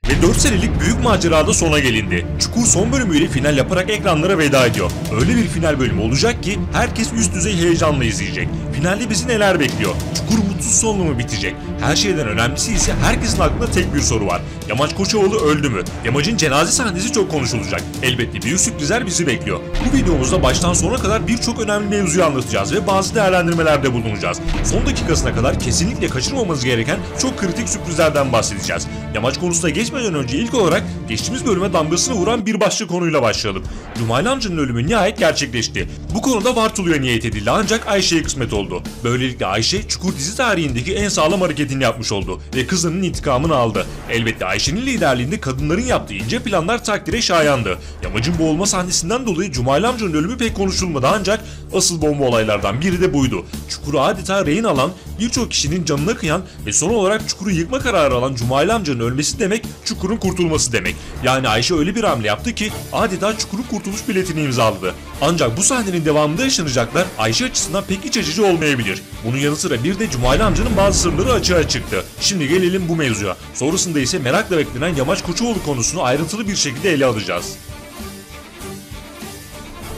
Ve 4 senelik büyük macerada sona gelindi. Çukur son bölümüyle final yaparak ekranlara veda ediyor. Öyle bir final bölümü olacak ki herkes üst düzey heyecanla izleyecek. Finalde bizi neler bekliyor? Çukur mutsuz sonla mı bitecek? Her şeyden önemlisi ise herkesin aklında tek bir soru var. Yamaç Koçovalı öldü mü? Yamaç'ın cenaze sahnesi çok konuşulacak. Elbette büyük sürprizler bizi bekliyor. Bu videomuzda baştan sona kadar birçok önemli mevzuyu anlatacağız ve bazı değerlendirmelerde bulunacağız. Son dakikasına kadar kesinlikle kaçırmamanız gereken çok kritik sürprizlerden bahsedeceğiz. Yamaç konusuna geçmeden önce ilk olarak geçtiğimiz bölüme damgasını vuran bir başka konuyla başlayalım. Cumali amcanın ölümü nihayet gerçekleşti. Bu konuda Vartolu'ya niyet edildi ancak Ayşe'ye kısmet oldu. Böylelikle Ayşe Çukur dizi tarihindeki en sağlam hareketini yapmış oldu ve kızının intikamını aldı. Elbette Ayşe'nin liderliğinde kadınların yaptığı ince planlar takdire şayandı. Yamaç'ın boğulma sahnesinden dolayı Cumali amcanın ölümü pek konuşulmadı ancak asıl bomba olaylardan biri de buydu. Çukur'u adeta rehin alan, birçok kişinin canına kıyan ve son olarak Çukur'u yıkma kararı alan Cumali amcanın ölmesi demek Çukur'un kurtulması demek. Yani Ayşe öyle bir hamle yaptı ki adeta Çukur'un kurtuluş biletini imzaladı. Ancak bu sahnenin devamında yaşanacaklar Ayşe açısından pek iç açıcı olmayabilir. Bunun yanı sıra bir de Cumali amcanın bazı sırları açığa çıktı. Şimdi gelelim bu mevzuya. Sonrasında ise merakla beklenen Yamaç Koçovalı konusunu ayrıntılı bir şekilde ele alacağız.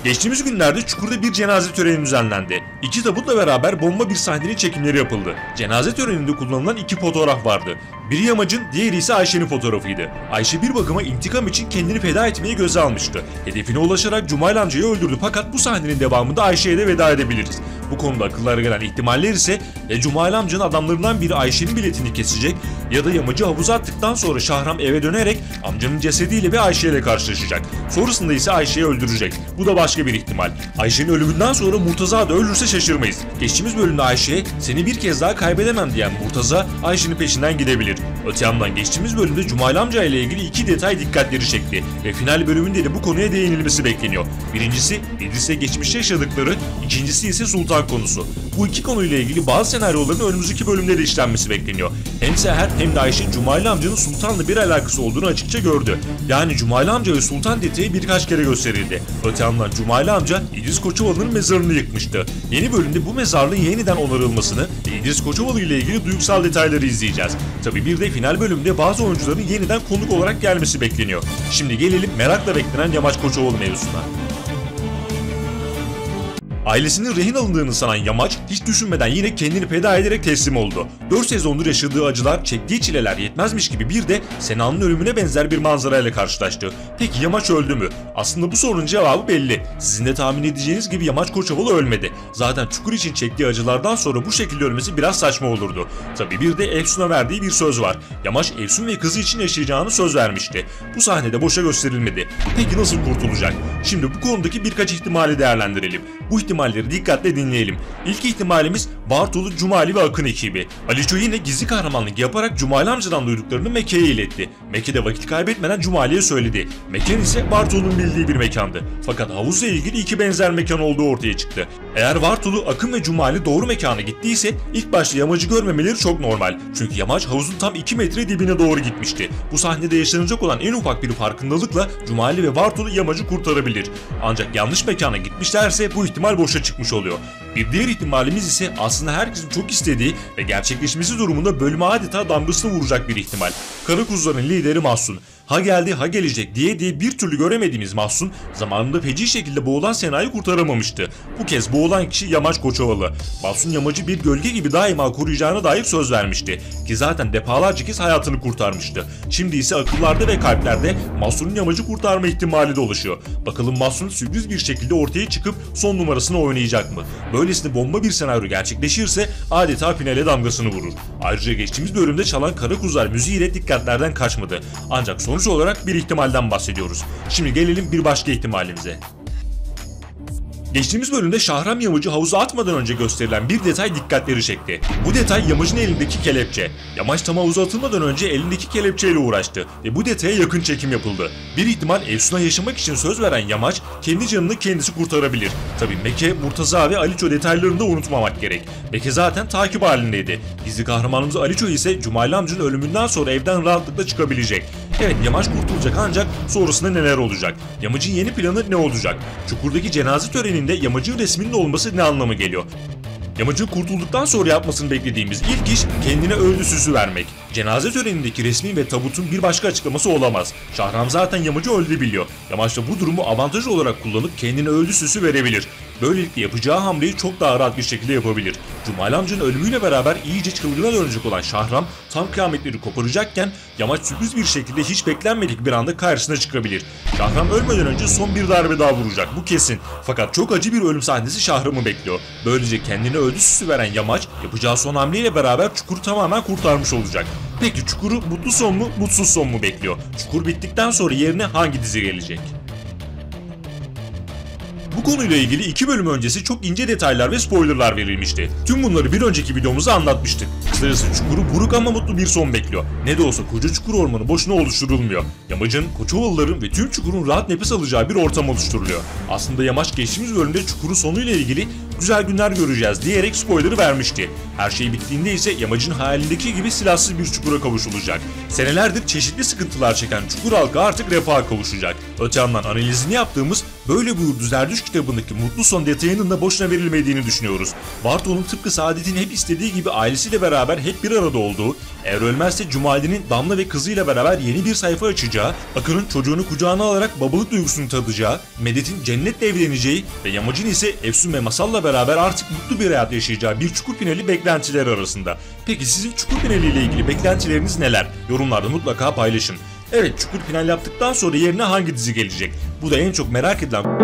Geçtiğimiz günlerde Çukur'da bir cenaze töreni düzenlendi. İki tabutla beraber bomba bir sahnenin çekimleri yapıldı. Cenaze töreninde kullanılan iki fotoğraf vardı. Biri Yamaç'ın, diğeri ise Ayşe'nin fotoğrafıydı. Ayşe bir bakıma intikam için kendini feda etmeyi göze almıştı. Hedefine ulaşarak Cumali amcayı öldürdü fakat bu sahnenin devamında Ayşe'ye de veda edebiliriz. Bu konuda akıllara gelen ihtimaller ise ya Cumali amcanın adamlarından biri Ayşe'nin biletini kesecek ya da Yamaç'ı havuza attıktan sonra Şahram eve dönerek amcanın cesediyle ve Ayşe ile karşılaşacak. Sonrasında ise Ayşe'yi öldürecek. Bu da başka bir ihtimal. Ayşe'nin ölümünden sonra Murtaza da ölürse şaşırmayız. Geçtiğimiz bölümde Ayşe'ye seni bir kez daha kaybedemem diyen Murtaza Ayşe'nin peşinden gidebilir. Öte yandan geçtiğimiz bölümde Cumali amca ile ilgili iki detay dikkatleri çekti ve final bölümünde de bu konuya değinilmesi bekleniyor. Birincisi İdris'le geçmişte yaşadıkları, ikincisi ise Sultan konusu. Bu iki konuyla ilgili bazı senaryoların önümüzdeki bölümde de işlenmesi bekleniyor. Hem Seher hem de Ayşe Cumali amcanın Sultan'la bir alakası olduğunu açıkça gördü. Yani Cumali amca ve Sultan detayı birkaç kere gösterildi. Öte yandan Cumali amca İdris Koçovalı'nın mezarını yıkmıştı. Yeni bölümde bu mezarlığın yeniden onarılmasını ve İdris Koçovalı ile ilgili duygusal detayları izleyeceğiz. Tabi bir de final bölümünde bazı oyuncuların yeniden konuk olarak gelmesi bekleniyor. Şimdi gelelim merakla beklenen Yamaç Koçovalı mevzusuna. Ailesinin rehin alındığını sanan Yamaç hiç düşünmeden yine kendini feda ederek teslim oldu. 4 sezondur yaşadığı acılar, çektiği çileler yetmezmiş gibi bir de Sena'nın ölümüne benzer bir manzarayla karşılaştı. Peki Yamaç öldü mü? Aslında bu sorunun cevabı belli. Sizin de tahmin edeceğiniz gibi Yamaç Koçovalı ölmedi. Zaten Çukur için çektiği acılardan sonra bu şekilde ölmesi biraz saçma olurdu. Tabi bir de Efsun'a verdiği bir söz var. Yamaç Efsun ve kızı için yaşayacağını söz vermişti. Bu sahnede boşa gösterilmedi. Peki nasıl kurtulacak? Şimdi bu konudaki birkaç ihtimali değerlendirelim. Bu ihtimalleri dikkatle dinleyelim. İlk ihtimalimiz Bartolu, Cumali ve Akın ekibi. Aliço yine gizli kahramanlık yaparak Cumali amcadan duyduklarını Mekke'ye iletti. Mekke de vakit kaybetmeden Cumali'ye söyledi. Mekan ise Bartolu'nun bildiği bir mekandı. Fakat havuzla ilgili iki benzer mekan olduğu ortaya çıktı. Eğer Bartolu, Akın ve Cumali doğru mekana gittiyse ilk başta Yamaç'ı görmemeleri çok normal. Çünkü Yamaç havuzun tam 2 metre dibine doğru gitmişti. Bu sahnede yaşanacak olan en ufak bir farkındalıkla Cumali ve Bartolu Yamaç'ı kurtarabilir. Ancak yanlış mekana gitmişlerse bu ihtimal boşa çıkmış oluyor. Bir diğer ihtimalimiz ise aslında herkesin çok istediği ve gerçekleşmesi durumunda bölüme adeta damgasını vuracak bir ihtimal. Kara kuzuların lideri Mahsun. Ha geldi ha gelecek diye bir türlü göremediğimiz Mahsun zamanında feci şekilde boğulan Sena'yı kurtaramamıştı. Bu kez boğulan kişi Yamaç Koçovalı. Mahsun Yamaç'ı bir gölge gibi daima koruyacağına dair söz vermişti. Ki zaten defalarca kez hayatını kurtarmıştı. Şimdi ise akıllarda ve kalplerde Mahsun'un Yamaç'ı kurtarma ihtimali de oluşuyor. Bakalım Mahsun sürpriz bir şekilde ortaya çıkıp son numarasını oynayacak mı? Böylesine bomba bir senaryo gerçekleşirse adeta finale damgasını vurur. Ayrıca geçtiğimiz bölümde çalan Kara Kuzular müziğiyle dikkatlerden kaçmadı. Ancak sonuç olarak bir ihtimalden bahsediyoruz. Şimdi gelelim bir başka ihtimalimize. Geçtiğimiz bölümde Şahram Yamaç'ı havuza atmadan önce gösterilen bir detay dikkatleri çekti. Bu detay Yamaç'ın elindeki kelepçe. Yamaç tam havuza atılmadan önce elindeki kelepçeyle uğraştı ve bu detaya yakın çekim yapıldı. Bir ihtimal Efsun'a yaşamak için söz veren Yamaç kendi canını kendisi kurtarabilir. Tabi Mekke, Murtaza ve Aliço detaylarını da unutmamak gerek. Mekke zaten takip halindeydi. Gizli kahramanımız Aliço ise Cumali amcanın ölümünden sonra evden rahatlıkla çıkabilecek. Evet, Yamaç kurtulacak ancak sonrasında neler olacak? Yamaç'ın yeni planı ne olacak? Çukur'daki cenaze töreninde Yamaç'ın resminin olması ne anlamı geliyor? Yamaç'ın kurtulduktan sonra yapmasını beklediğimiz ilk iş kendine öldü süsü vermek. Cenaze törenindeki resmi ve tabutun bir başka açıklaması olamaz. Şahram zaten Yamacı öldü biliyor. Yamaç da bu durumu avantaj olarak kullanıp kendine öldü süsü verebilir. Böylelikle yapacağı hamleyi çok daha rahat bir şekilde yapabilir. Cumali amcanın ölümüyle beraber iyice çılgına dönecek olan Şahram tam kıyametleri koparacakken Yamaç sürpriz bir şekilde hiç beklenmedik bir anda karşısına çıkabilir. Şahram ölmeden önce son bir darbe daha vuracak, bu kesin. Fakat çok acı bir ölüm sahnesi Şahram'ı bekliyor. Böylece kendine öldü süsü veren Yamaç yapacağı son hamleyle beraber Çukur'u tamamen kurtarmış olacak. Peki Çukur'u mutlu son mu, mutsuz son mu bekliyor? Çukur bittikten sonra yerine hangi dizi gelecek? Bu konuyla ilgili 2 bölüm öncesi çok ince detaylar ve spoilerlar verilmişti. Tüm bunları bir önceki videomuzda anlatmıştık. Kısacası Çukur'u buruk ama mutlu bir son bekliyor. Ne de olsa koca Çukur Ormanı boşuna oluşturulmuyor. Yamacın, Koçovalıların ve tüm Çukur'un rahat nefes alacağı bir ortam oluşturuluyor. Aslında Yamaç geçtiğimiz bölümde Çukur'un sonuyla ilgili güzel günler göreceğiz diyerek spoiler'ı vermişti. Her şey bittiğinde ise Yamaç'ın hayalindeki gibi silahsız bir Çukur'a kavuşulacak. Senelerdir çeşitli sıkıntılar çeken Çukur halkı artık refaha kavuşacak. Öte yandan analizini yaptığımız Böyle Buyurdu Zerdüş kitabındaki mutlu son detayının da boşuna verilmediğini düşünüyoruz. Bartol'un tıpkı Saadet'in hep istediği gibi ailesiyle beraber hep bir arada olduğu, eğer ölmezse Cumali'nin Damla ve kızıyla beraber yeni bir sayfa açacağı, Akın'ın çocuğunu kucağına alarak babalık duygusunu tadacağı, Medet'in cennetle evleneceği ve Yamacın ise Efsun ve Masal'la beraber artık mutlu bir hayat yaşayacağı bir Çukur finali beklentileri arasında. Peki sizin Çukur finaliyle ilgili beklentileriniz neler? Yorumlarda mutlaka paylaşın. Evet, Çukur final yaptıktan sonra yerine hangi dizi gelecek? Bu da en çok merak edilen